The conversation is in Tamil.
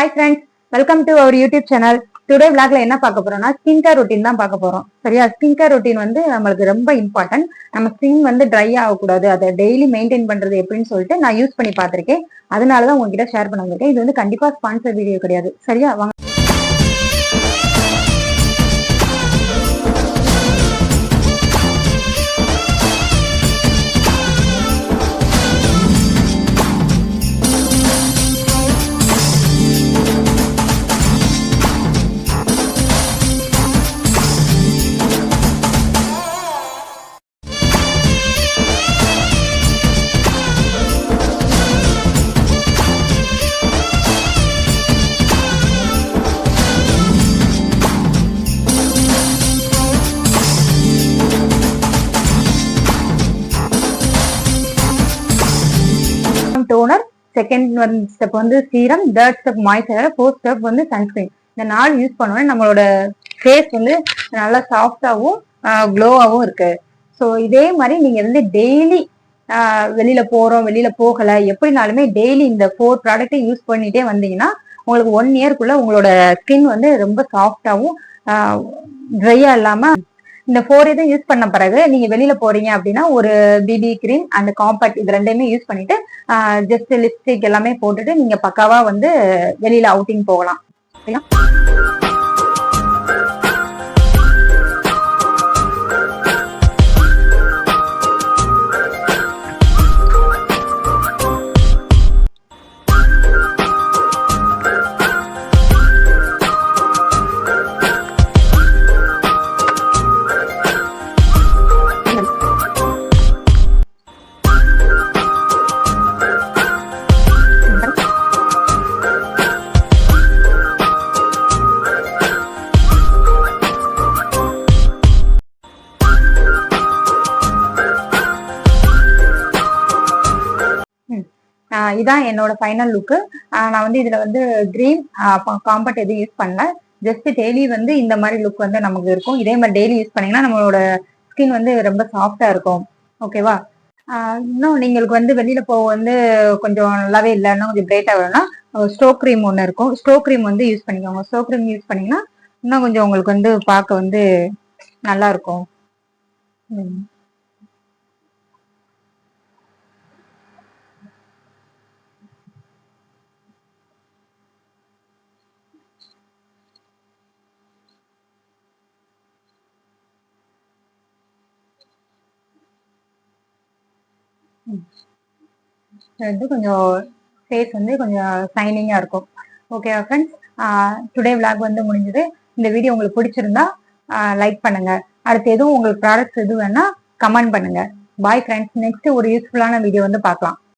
Hi friends, welcome to our YouTube channel. Today vlogல என்ன பார்க்க போறோம்னா ஸ்கின் கேர் ரொட்டீன் தான் பார்க்க போறோம். சரியா? ஸ்கின் கேர் ரொட்டீன் வந்து நம்மளுக்கு ரொம்ப இம்பார்ட்டன்ட். நம்ம ஸ்கின் வந்து ட்ரை ஆகக்கூடாது, அதை டெய்லி மெயின்டைன் பண்றது எப்படின்னு சொல்லிட்டு நான் யூஸ் பண்ணி பார்த்திருக்கேன். அதனாலதான் உங்ககிட்ட ஷேர் பண்ண வந்திருக்கேன். இது வந்து கண்டிப்பா ஸ்பான்சர் வீடியோ கிடையாது. சரியா? வாங்க. டோனர், செகண்ட் ஸ்டெப் வந்து serum, third step moisturiser, fourth step வந்து சன்ஸ்கிரீன். இந்த 4 யூஸ் பண்ணோம்னா நம்மளோட ஃபேஸ் வந்து நல்லா சாஃப்டாகவும் க்ளோவாகவும் இருக்கு. ஸோ இதே மாதிரி நீங்க வந்து டெய்லி வெளியில போறோம், வெளியில போகல, எப்படினாலுமே டெய்லி இந்த 4 ப்ராடக்டை யூஸ் பண்ணிட்டே வந்தீங்கன்னா உங்களுக்கு 1 இயர்க்குள்ள உங்களோட ஸ்கின் வந்து ரொம்ப சாஃப்டாகவும் ட்ரையா இல்லாம இந்த 4 இதை யூஸ் பண்ண பிறகு நீங்க வெளியில போறீங்க அப்படின்னா ஒரு பிபி கிரீம் அண்ட் காம்பேக்ட் இது ரெண்டையுமே யூஸ் பண்ணிட்டு ஜஸ்ட் லிப்ஸ்டிக் எல்லாமே போட்டுட்டு நீங்க பக்காவா வந்து வெளியில அவுட்டிங் போகலாம். இதான் என்னோட ஃபைனல் லுக்கு. நான் வந்து இதுல வந்து கிரீன் காம்பேக்ட் எதுவும் யூஸ் பண்ணல. ஜஸ்ட் டெய்லி வந்து இந்த மாதிரி லுக் வந்து நமக்கு இருக்கும். இதே மாதிரி டெய்லி யூஸ் பண்ணீங்கன்னா நம்மளோட ஸ்கின் வந்து ரொம்ப சாஃப்டா இருக்கும். ஓகேவா? இன்னும் நீங்களுக்கு வந்து வெளியில போக வந்து கொஞ்சம் நல்லாவே இல்லை, இன்னும் கொஞ்சம் பிரைட்டா வேணும்னா ஸ்டோ கிரீம் ஒன்று இருக்கும். ஸ்டோ கிரீம் வந்து யூஸ் பண்ணிக்கோங்க. ஸ்டோ கிரீம் யூஸ் பண்ணீங்கன்னா இன்னும் கொஞ்சம் உங்களுக்கு வந்து பார்க்க வந்து நல்லா இருக்கும். வந்து கொஞ்சம் ஃபேஸ் வந்து கொஞ்சம் ஷைனிங்கா இருக்கும். ஓகேவா ஃப்ரெண்ட்ஸ்? டுடே விளாக் வந்து முடிஞ்சது. இந்த வீடியோ உங்களுக்கு பிடிச்சிருந்தா லைக் பண்ணுங்க. அடுத்து எதுவும் உங்களுக்கு ப்ராடக்ட்ஸ் எதுவும் வேணா கமெண்ட் பண்ணுங்க. Bye friends. நெக்ஸ்ட் ஒரு யூஸ்ஃபுல்லான வீடியோ வந்து பார்க்கலாம்.